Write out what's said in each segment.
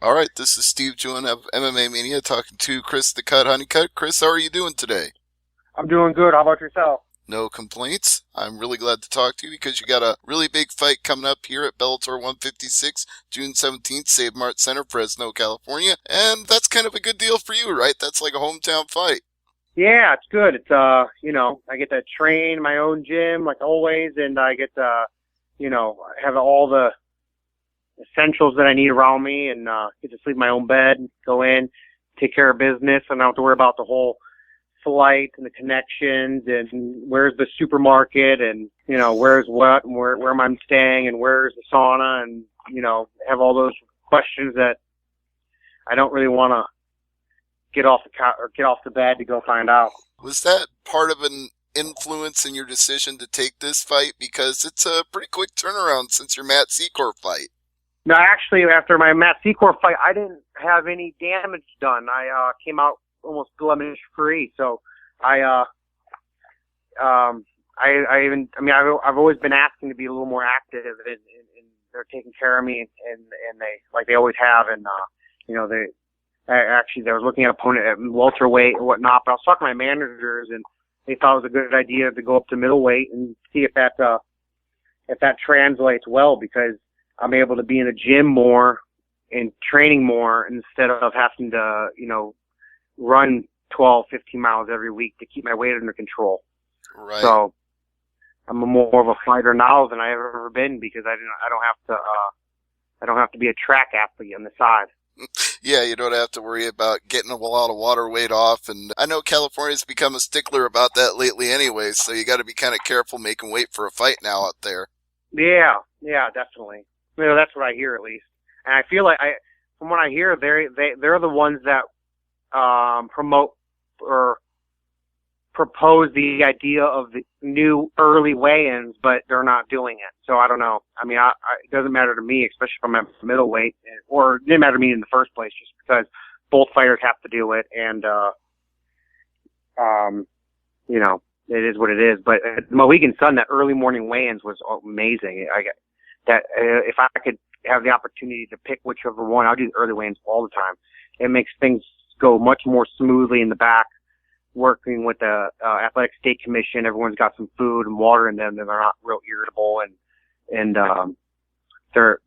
All right, this is Steve Jewin of MMA Mania talking to Chris the Cut Honeycutt. Chris, how are you doing today? I'm doing good. How about yourself? No complaints. I'm really glad to talk to you because you got a really big fight coming up here at Bellator 156, June 17th, Save Mart Center, Fresno, California. And that's kind of a good deal for you, right? That's like a hometown fight. Yeah, it's good. It's I get to train my own gym like always, and I get to, have all the essentials that I need around me, and get to sleep in my own bed, go in, take care of business, and I don't have to worry about the whole flight and the connections and where's the supermarket and where's what and where am I staying and where's the sauna and have all those questions that I don't really want to get off the bed to go find out. Was that part of an influence in your decision to take this fight? Because it's a pretty quick turnaround since your Matt Secor fight. No, actually, after my Matt Secor fight, I didn't have any damage done. I came out almost blemish free. So I've always been asking to be a little more active, and they're taking care of me, and they always have, and they was looking at opponent at welterweight and whatnot, but I was talking to my managers, and they thought it was a good idea to go up to middleweight and see if that translates well, because I'm able to be in the gym more and training more instead of having to, run 12, 15 miles every week to keep my weight under control. Right. So I'm more of a fighter now than I've ever been, because I don't have to be a track athlete on the side. Yeah, you don't have to worry about getting a lot of water weight off, and I know California's become a stickler about that lately anyway, so you got to be kind of careful making weight for a fight now out there. Yeah, definitely. That's what I hear, at least. And I feel like from what I hear, they're the ones that promote or propose the idea of the new early weigh-ins, but they're not doing it. So I don't know. I mean, it doesn't matter to me, especially if I'm at middleweight, or it didn't matter to me in the first place, just because both fighters have to do it, and it is what it is. But at Mohegan Sun, that early morning weigh-ins was amazing. If I could have the opportunity to pick whichever one, I'll do the early weigh-ins all the time. It makes things go much more smoothly in the back. Working with the Athletic State Commission, everyone's got some food and water in them, and they're not real irritable, and they're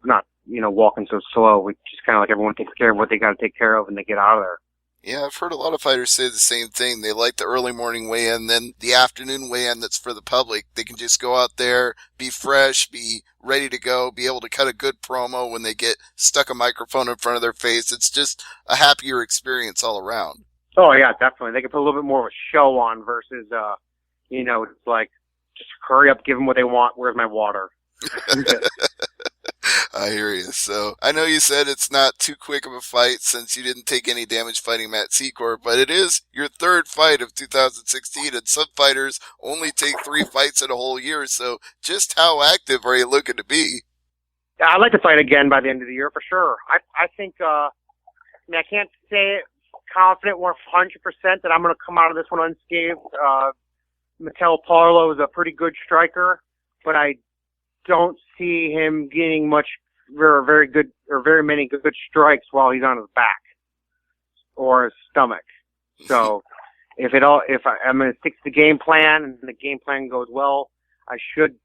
not walking so slow. It's just kind of like everyone takes care of what they got to take care of, and they get out of there. Yeah, I've heard a lot of fighters say the same thing. They like the early morning weigh-in, then the afternoon weigh-in that's for the public. They can just go out there, be fresh, be ready to go, be able to cut a good promo when they get stuck a microphone in front of their face. It's just a happier experience all around. Oh yeah, definitely. They can put a little bit more of a show on versus, it's like, just hurry up, give them what they want. Where's my water? I hear you. So I know you said it's not too quick of a fight since you didn't take any damage fighting Matt Secor, but it is your third fight of 2016, and some fighters only take 3 fights in a whole year. So just how active are you looking to be? Yeah, I'd like to fight again by the end of the year for sure. I think, I can't say it confident 100% that I'm going to come out of this one unscathed. Mikkel Parlo is a pretty good striker, but I don't see him getting very many good strikes while he's on his back or his stomach. So I'm going to stick to the game plan, and the game plan goes well, I should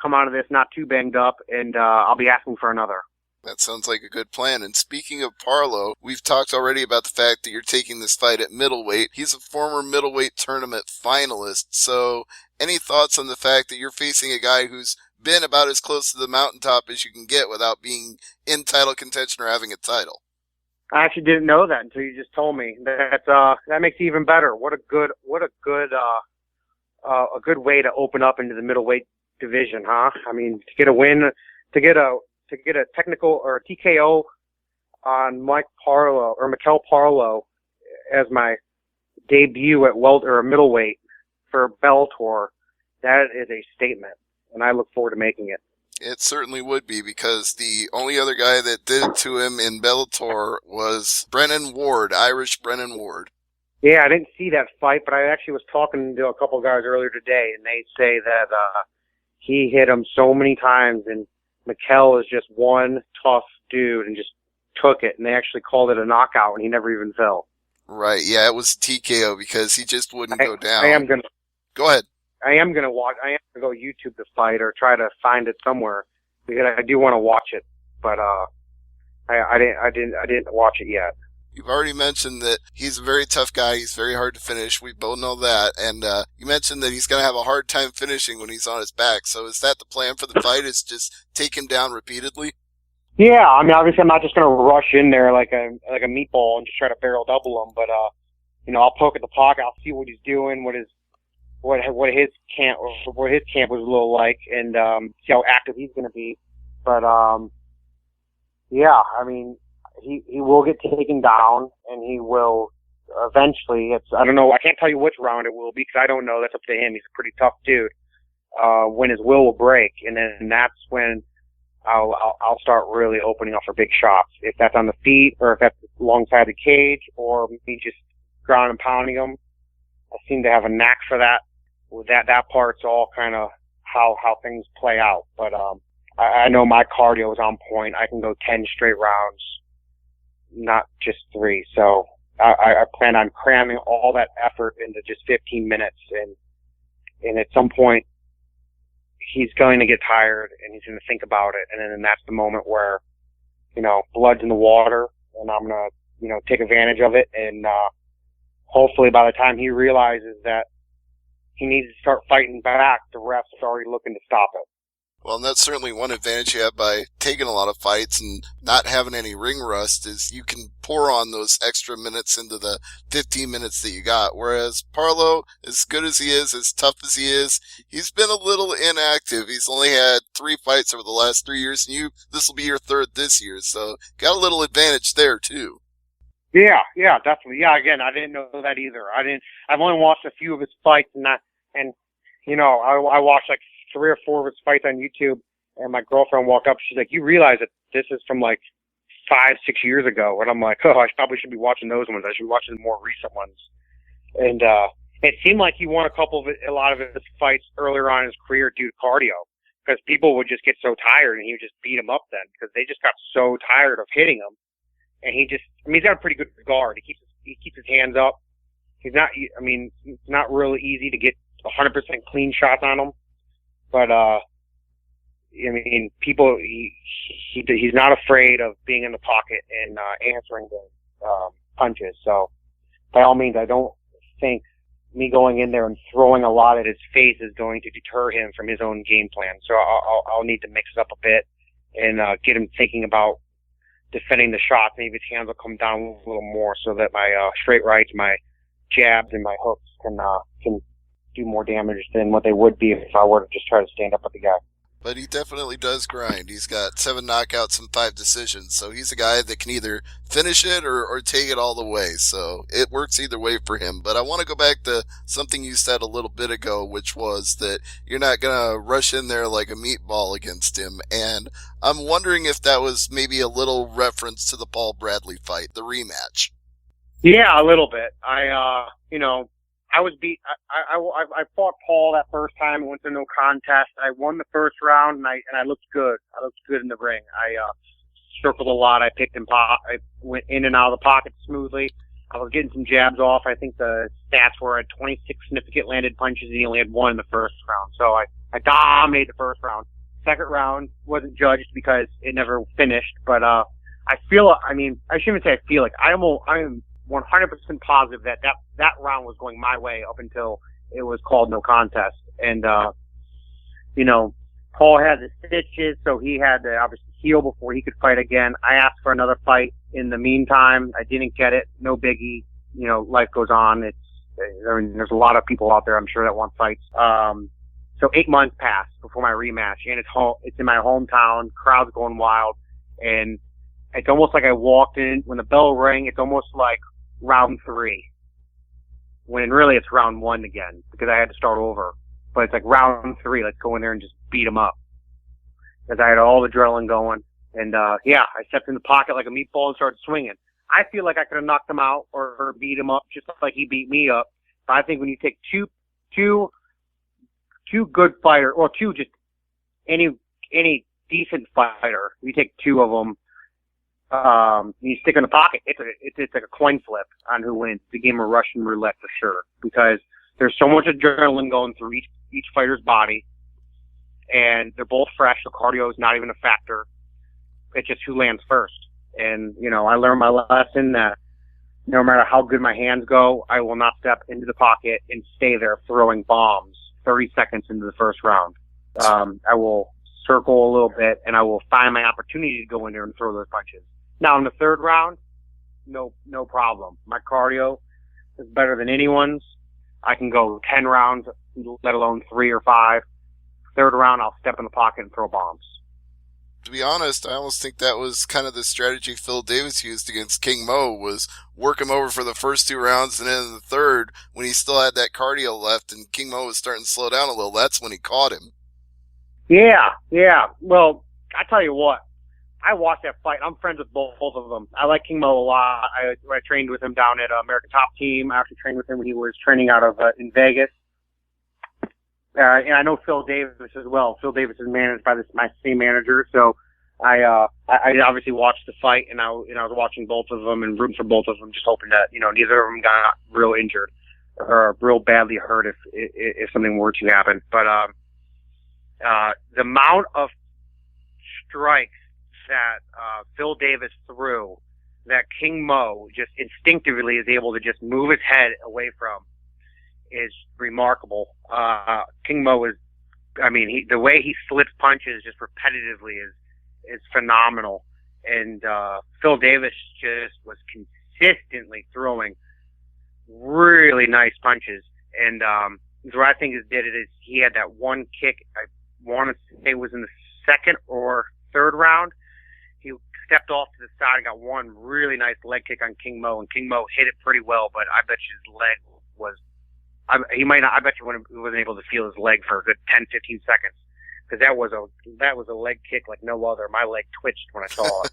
come out of this not too banged up, and I'll be asking for another. That sounds like a good plan. And speaking of Parlo, we've talked already about the fact that you're taking this fight at middleweight. He's a former middleweight tournament finalist. So any thoughts on the fact that you're facing a guy who's been about as close to the mountaintop as you can get without being in title contention or having a title? I actually didn't know that until you just told me. That makes it even better. What a good way to open up into the middleweight division, huh? I mean, to get a win, to get a technical or a TKO on Mikkel Parlo as my debut at middleweight for Bellator, that is a statement, and I look forward to making it. It certainly would be, because the only other guy that did it to him in Bellator was Brennan Ward, Irish Brennan Ward. Yeah, I didn't see that fight, but I actually was talking to a couple of guys earlier today, and they say that he hit him so many times, and Mikkel is just one tough dude and just took it, and they actually called it a knockout, and he never even fell. Right, yeah, it was TKO because he just wouldn't go down. Go ahead. I am gonna go YouTube the fight or try to find it somewhere because I do want to watch it, but I didn't watch it yet. You've already mentioned that he's a very tough guy. He's very hard to finish. We both know that. And you mentioned that he's going to have a hard time finishing when he's on his back. So is that the plan for the fight, is just take him down repeatedly? Yeah, I mean, obviously I'm not just going to rush in there like a meatball and just try to barrel double him, but I'll poke at the pocket. I'll see what he's doing, what his camp was a little like, and see how active he's going to be. But yeah, I mean, he will get taken down, and he will eventually. I don't know. I can't tell you which round it will be because I don't know. That's up to him. He's a pretty tough dude. When his will break, and then that's when I'll start really opening up for big shots. If that's on the feet, or if that's alongside the cage, or me just ground and pounding him. I seem to have a knack for that. That part's all kind of how things play out. But I know my cardio is on point. I can go 10 straight rounds, not just 3. So I plan on cramming all that effort into just 15 minutes. And at some point, he's going to get tired and he's going to think about it. And then that's the moment where, blood's in the water, and I'm going to, take advantage of it. And hopefully by the time he realizes that he needs to start fighting back, the ref's already looking to stop it. Well, and that's certainly one advantage you have by taking a lot of fights and not having any ring rust, is you can pour on those extra minutes into the 15 minutes that you got. Whereas Parlo, as good as he is, as tough as he is, he's been a little inactive. He's only had 3 fights over the last 3 years, and this will be your 3rd this year, so got a little advantage there too. Yeah, definitely. Yeah, again, I didn't know that either. I've only watched a few of his fights, and I watched like 3 or 4 of his fights on YouTube, and my girlfriend walked up. She's like, "You realize that this is from like 5-6 years ago?" And I'm like, "Oh, I probably should be watching those ones. I should be watching the more recent ones." And it seemed like he won a lot of his fights earlier on in his career due to cardio, because people would just get so tired, and he would just beat them up then because they just got so tired of hitting him. And he's got a pretty good guard. He keeps his hands up. It's not really easy to get 100% clean shots on him. But, he's not afraid of being in the pocket and answering the punches. So, by all means, I don't think me going in there and throwing a lot at his face is going to deter him from his own game plan. So I'll need to mix it up a bit and get him thinking about defending the shots. Maybe his hands will come down a little more so that my straight rights, my jabs, and my hooks can do more damage than what they would be if I were to just try to stand up with the guy. But he definitely does grind. He's got 7 knockouts and 5 decisions, so he's a guy that can either finish it or take it all the way. So it works either way for him. But I want to go back to something you said a little bit ago, which was that you're not going to rush in there like a meatball against him. And I'm wondering if that was maybe a little reference to the Paul Bradley fight, the rematch. Yeah, a little bit. I was beat. I fought Paul that first time. It went to no contest. I won the first round, and I looked good. I looked good in the ring. I circled a lot. I picked I went in and out of the pocket smoothly. I was getting some jabs off. I think the stats were at 26 significant landed punches, and he only had 1 in the first round. So I dominated the first round. Second round wasn't judged because it never finished. But I shouldn't even say I feel like I am 100% positive that round was going my way up until it was called no contest. And, Paul had the stitches, so he had to obviously heal before he could fight again. I asked for another fight in the meantime. I didn't get it. No biggie. Life goes on. There's a lot of people out there, I'm sure, that want fights. So 8 months passed before my rematch, and it's in my hometown. Crowd's going wild. And it's almost like I walked in, when the bell rang, it's almost like round 3, when really it's round 1 again, because I had to start over. But it's like round 3, let's go in there and just beat him up, because I had all the adrenaline going. And I stepped in the pocket like a meatball and started swinging. I feel like I could have knocked him out or beat him up just like he beat me up. But I think when you take two good fighters, or just any decent fighter, you take 2 of them, You stick in the pocket. It's like a coin flip on who wins. It's a game of Russian roulette for sure, because there's so much adrenaline going through each fighter's body, and they're both fresh. So cardio is not even a factor. It's just who lands first. And I learned my lesson that no matter how good my hands go, I will not step into the pocket and stay there throwing bombs 30 seconds into the first round. I will circle a little bit, and I will find my opportunity to go in there and throw those punches. Now, in the third round, no problem. My cardio is better than anyone's. I can go 10 rounds, let alone 3 or 5. Third round, I'll step in the pocket and throw bombs. To be honest, I almost think that was kind of the strategy Phil Davis used against King Mo, was work him over for the first 2 rounds, and then in the third, when he still had that cardio left and King Mo was starting to slow down a little, that's when he caught him. Yeah. Well, I tell you what, I watched that fight. I'm friends with both of them. I like King Mo a lot. I trained with him down at American Top Team. I actually trained with him when he was training out of in Vegas. And I know Phil Davis as well. Phil Davis is managed by my same manager, so I obviously watched the fight, and I was watching both of them and rooting for both of them, just hoping that neither of them got real injured or real badly hurt if something were to happen. But the amount of strikes that Phil Davis threw, that King Mo just instinctively is able to just move his head away from, is remarkable. King Mo is, the way he slips punches just repetitively is phenomenal. And Phil Davis just was consistently throwing really nice punches. And what I think did it is he had that one kick, I want to say it was in the second or third round. He stepped off to the side and got one really nice leg kick on King Mo, and King Mo hit it pretty well, but I bet you his leg was, I bet you he wasn't able to feel his leg for a good 10, 15 seconds. Because that was a leg kick like no other. My leg twitched when I saw it.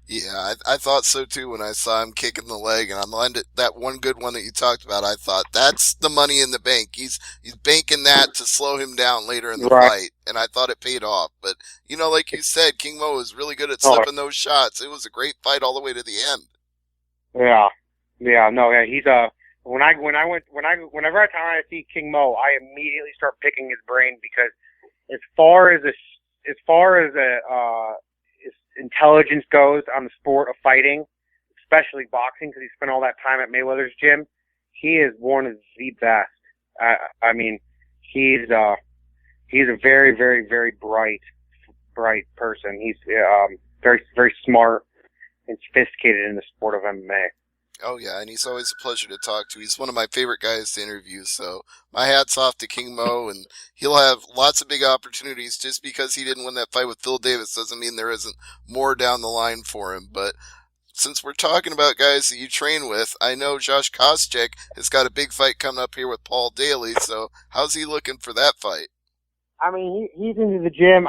Yeah, I thought so too when I saw him kicking the leg, and on that one good one that you talked about, I thought that's the money in the bank. He's banking that to slow him down later in the fight, and I thought it paid off. But like you said, King Mo is really good at slipping those shots. It was a great fight all the way to the end. He's whenever I see King Mo, I immediately start picking his brain, because as far as his intelligence goes on the sport of fighting, especially boxing, because he spent all that time at Mayweather's gym, he is one of the best. He's a very, very, very bright person. He's very, very smart and sophisticated in the sport of MMA. Oh, yeah, and he's always a pleasure to talk to. He's one of my favorite guys to interview, so my hat's off to King Mo, and he'll have lots of big opportunities. Just because he didn't win that fight with Phil Davis doesn't mean there isn't more down the line for him. But since we're talking about guys that you train with, I know Josh Koscheck has got a big fight coming up here with Paul Daly, so how's he looking for that fight? He's into the gym.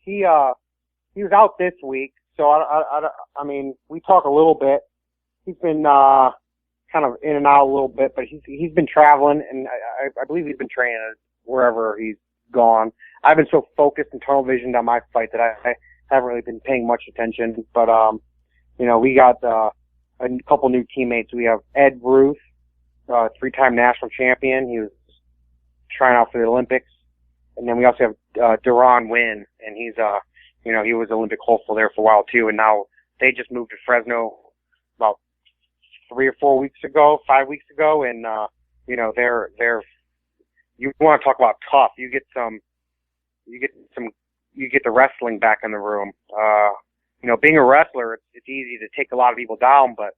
He was out this week, so we talk a little bit. He's been kind of in and out a little bit, but he's been traveling, and I believe he's been training wherever he's gone. I've been so focused and tunnel visioned on my fight that I haven't really been paying much attention. But we got a couple new teammates. We have Ed Ruth, 3-time national champion. He was trying out for the Olympics, and then we also have Duran Wynn, and he's he was Olympic hopeful there for a while too, and now they just moved to Fresno about 3 or 4 weeks ago, 5 weeks ago, and they're you want to talk about tough. You get the wrestling back in the room. Being a wrestler, it's easy to take a lot of people down, but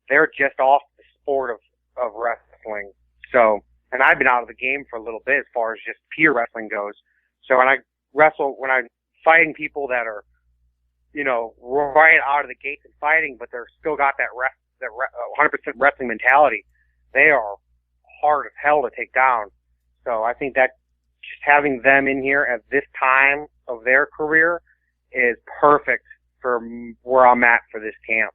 they're just off the sport of wrestling. So, and I've been out of the game for a little bit as far as just pure wrestling goes. So when I'm fighting people that are, right out of the gates and fighting, but they're still got that 100% wrestling mentality, they are hard as hell to take down. So I think that just having them in here at this time of their career is perfect for where I'm at for this camp.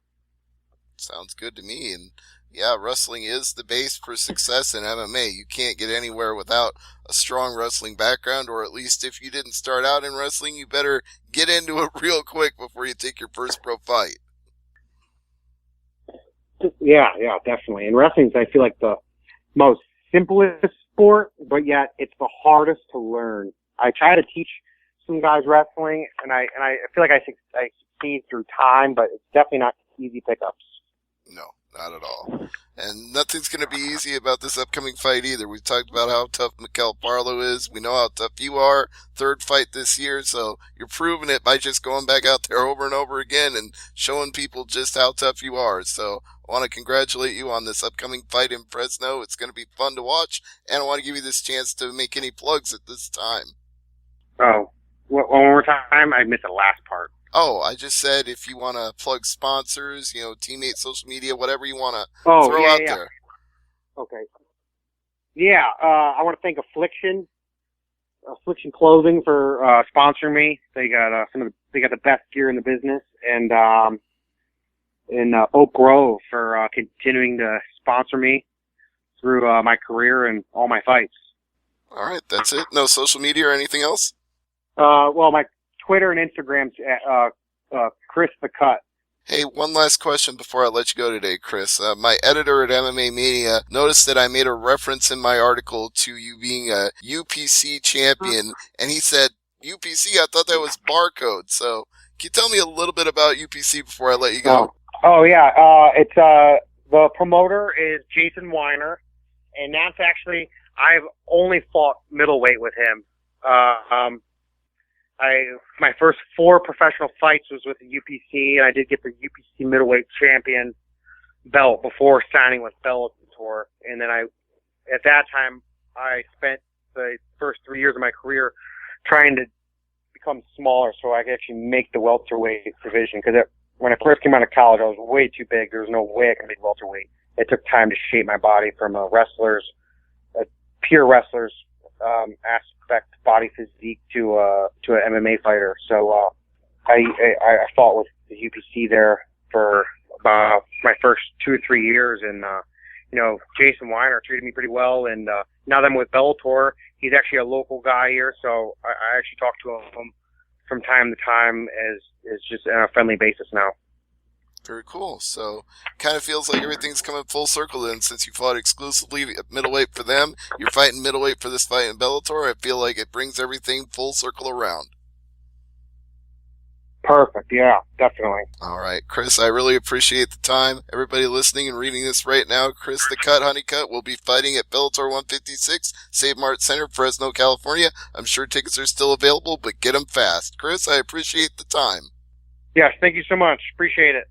Sounds good to me. And Yeah, wrestling is the base for success in MMA. You can't get anywhere without a strong wrestling background, or at least if you didn't start out in wrestling, you better get into it real quick before you take your first pro fight. Yeah, definitely. And wrestling's, I feel like, the most simplest sport, but yet it's the hardest to learn. I try to teach some guys wrestling, and I feel like I succeed through time, but it's definitely not easy pickups. No, not at all. And nothing's going to be easy about this upcoming fight either. We've talked about how tough Mikkel Parlo is. We know how tough you are. Third fight this year, so you're proving it by just going back out there over and over again and showing people just how tough you are. So I want to congratulate you on this upcoming fight in Fresno. It's going to be fun to watch, and I want to give you this chance to make any plugs at this time. Oh, one more time? I missed the last part. Oh, I just said if you want to plug sponsors, teammate social media, whatever you want to throw out there. Okay. Yeah, I want to thank Affliction Clothing for sponsoring me. They got they got the best gear in the business, and Oak Grove for continuing to sponsor me through my career and all my fights. All right, that's it. No social media or anything else? Well, my Twitter and Instagram's Chris the Cut. Hey, one last question before I let you go today, Chris. My editor at MMA Mania noticed that I made a reference in my article to you being a UPC champion, and he said, UPC, I thought that was barcode. So can you tell me a little bit about UPC before I let you go? Oh yeah. It's the promoter is Jason Weiner, and that's actually, I've only fought middleweight with him. My first 4 professional fights was with the UPC, and I did get the UPC middleweight champion belt before signing with Bellator. And then at that time, I spent the first 3 years of my career trying to become smaller so I could actually make the welterweight division. Because when I first came out of college, I was way too big. There was no way I could make welterweight. It took time to shape my body from a pure wrestler's aspect, body physique to an MMA fighter. So I fought with the UPC there for about my first 2 or 3 years, and Jason Weiner treated me pretty well. And now that I'm with Bellator, he's actually a local guy here, so I actually talk to him from time to time as just on a friendly basis now. Very cool. So kind of feels like everything's coming full circle then, since you fought exclusively at middleweight for them. You're fighting middleweight for this fight in Bellator. I feel like it brings everything full circle around. Perfect. Yeah, definitely. All right, Chris, I really appreciate the time. Everybody listening and reading this right now, Chris the Cut Honeycutt will be fighting at Bellator 156, Save Mart Center, Fresno, California. I'm sure tickets are still available, but get them fast. Chris, I appreciate the time. Yes, thank you so much. Appreciate it.